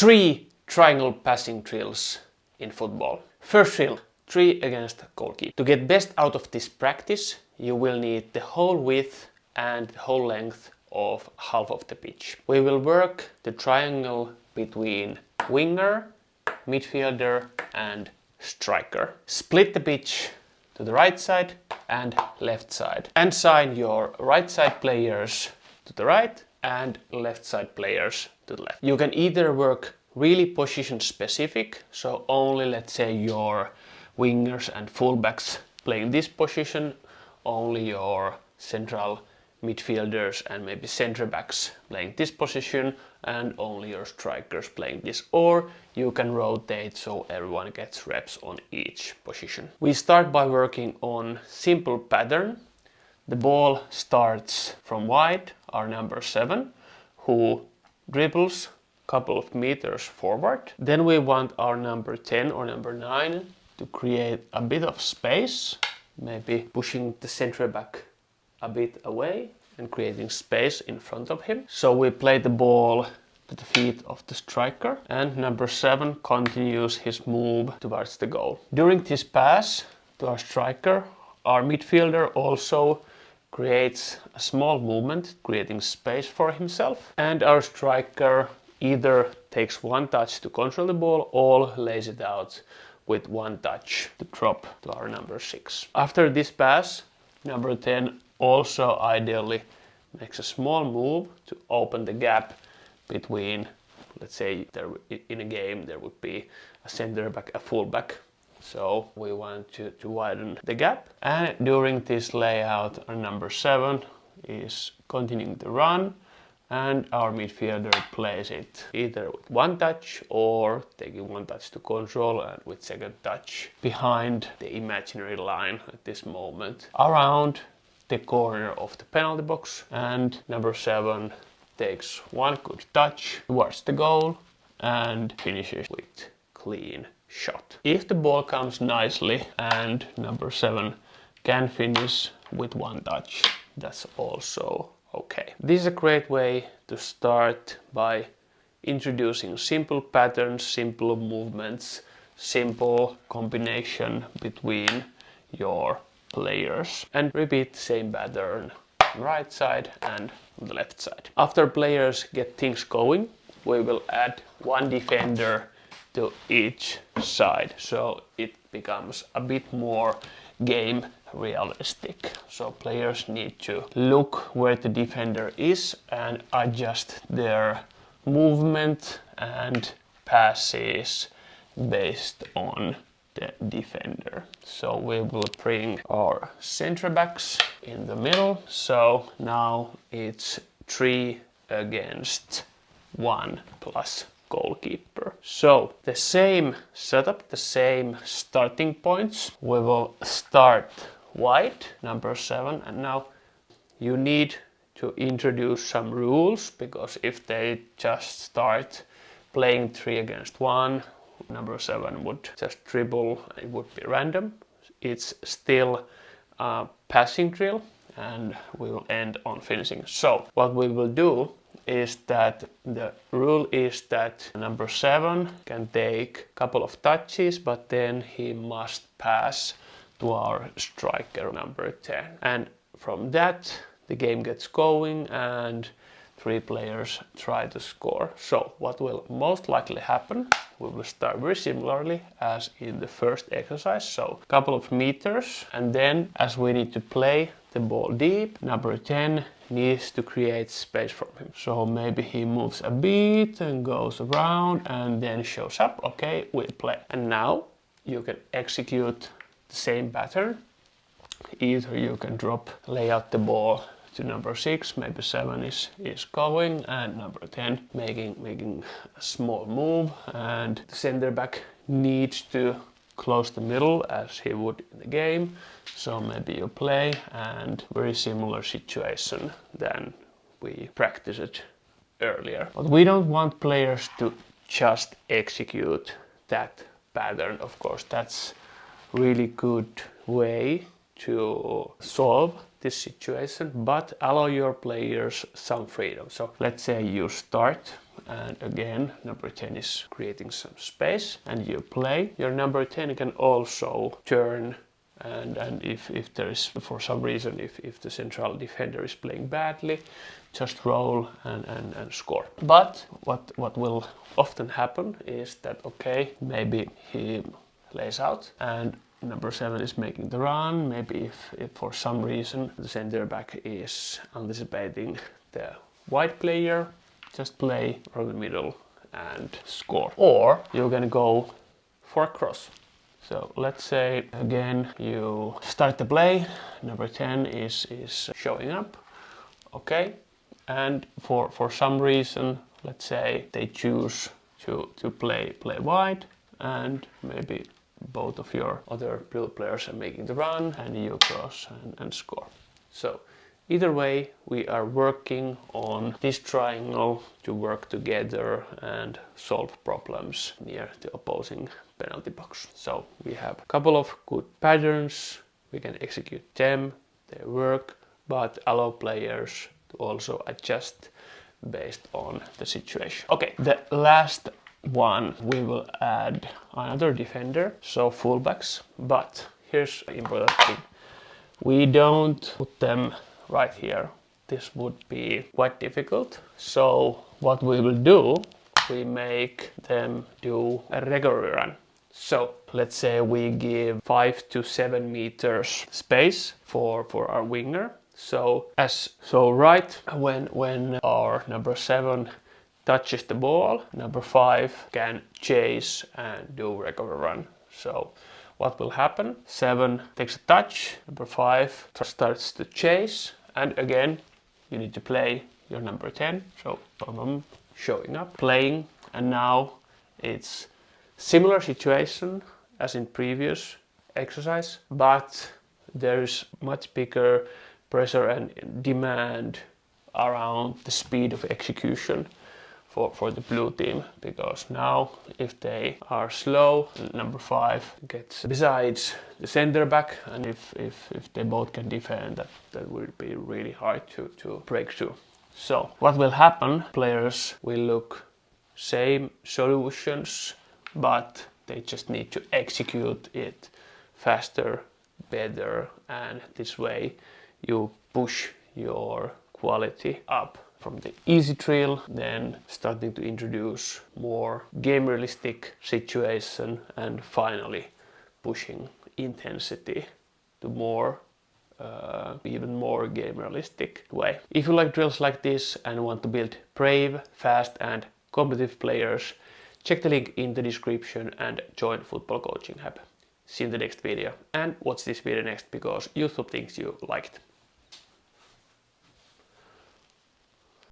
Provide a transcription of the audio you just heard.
3 triangle passing drills in football. First drill, 3 against goalkeeper. To get best out of this practice, you will need the whole width and the whole length of half of the pitch. We will work the triangle between winger, midfielder and striker. Split the pitch to the right side and left side and sign your right side players to the right and left side players to the left. You can either work really position specific, so only let's say your wingers and fullbacks playing this position, only your central midfielders and maybe centre backs playing this position, and only your strikers playing this, or you can rotate so everyone gets reps on each position. We start by working on simple pattern. The ball starts from wide, our number 7, who dribbles a couple of meters forward. Then we want our number 10 or number 9 to create a bit of space, maybe pushing the centre back a bit away and creating space in front of him. So we play the ball to the feet of the striker, and number 7 continues his move towards the goal. During this pass to our striker, our midfielder also creates a small movement, creating space for himself, and our striker either takes one touch to control the ball or lays it out with one touch to drop to our number 6. After this pass, number 10 also ideally makes a small move to open the gap between, let's say in a game there would be a centre back, a full back. So we want to widen the gap, and during this layout our number 7 is continuing to run, and our midfielder plays it either with one touch or taking one touch to control and with second touch behind the imaginary line at this moment around the corner of the penalty box, and number 7 takes one good touch towards the goal and finishes with clean shot. If the ball comes nicely and number 7 can finish with one touch, that's also okay. This is a great way to start by introducing simple patterns, simple movements, simple combination between your players, and repeat the same pattern on the right side and on the left side. After players get things going, we will add one defender to each side, so it becomes a bit more game realistic. So players need to look where the defender is and adjust their movement and passes based on the defender. So we will bring our centre backs in the middle. So now it's 3 against 1 plus goalkeeper. So the same setup, the same starting points. We will start wide, number 7, and now you need to introduce some rules, because if they just start playing 3 against 1, number 7 would just dribble, it would be random. It's still a passing drill and we will end on finishing. So what we will do is that the rule is that number 7 can take a couple of touches, but then he must pass to our striker number 10. And from that the game gets going and 3 players try to score. So what will most likely happen, we will start very similarly as in the first exercise, so a couple of meters, and then as we need to play the ball deep, number 10 needs to create space from him. So maybe he moves a bit and goes around and then shows up. Okay, we play. And now you can execute the same pattern. Either you can lay out the ball to number 6, maybe 7 is going, and number 10 making a small move, and the center back needs to close the middle as he would in the game. So maybe you play, and very similar situation than we practiced earlier. But we don't want players to just execute that pattern. Of course, that's really good way to solve this situation, but allow your players some freedom. So let's say you start and again number 10 is creating some space and you play. Your number 10 can also turn and if there is, for some reason, if the central defender is playing badly, just roll and score. But what will often happen is that, okay, maybe he lays out and number 7 is making the run. Maybe if for some reason the center back is anticipating the wide player, just play from the middle and score. Or you're gonna go for a cross. So let's say again you start the play, number 10 is showing up, okay, and for some reason, let's say they choose to play wide and maybe both of your other blue players are making the run and you cross and score. So either way, we are working on this triangle to work together and solve problems near the opposing penalty box. So we have a couple of good patterns, we can execute them, they work, but allow players to also adjust based on the situation. Okay, the last one, we will add another defender, so fullbacks, but here's the important thing. We don't put them right here. This would be quite difficult. So what we will do, we make them do a regular run. So let's say we give 5 to 7 meters space for our winger. So right when our number 7 touches the ball, number 5 can chase and do regular run. So what will happen? 7 takes a touch, number 5 starts to chase, and again you need to play your number 10. So showing up, playing, and now it's similar situation as in previous exercise, but there's much bigger pressure and demand around the speed of execution for the blue team, because now if they are slow, number 5 gets besides the center back, and if they both can defend, that would be really hard to break through. So what will happen? Players will look same solutions, but they just need to execute it faster, better, and this way you push your quality up from the easy drill, then starting to introduce more game realistic situation, and finally pushing intensity to more even more game realistic way. If you like drills like this and want to build brave, fast and competitive players, check the link in the description and join Football Coaching Hub. See you in the next video, and watch this video next because YouTube thinks you liked it.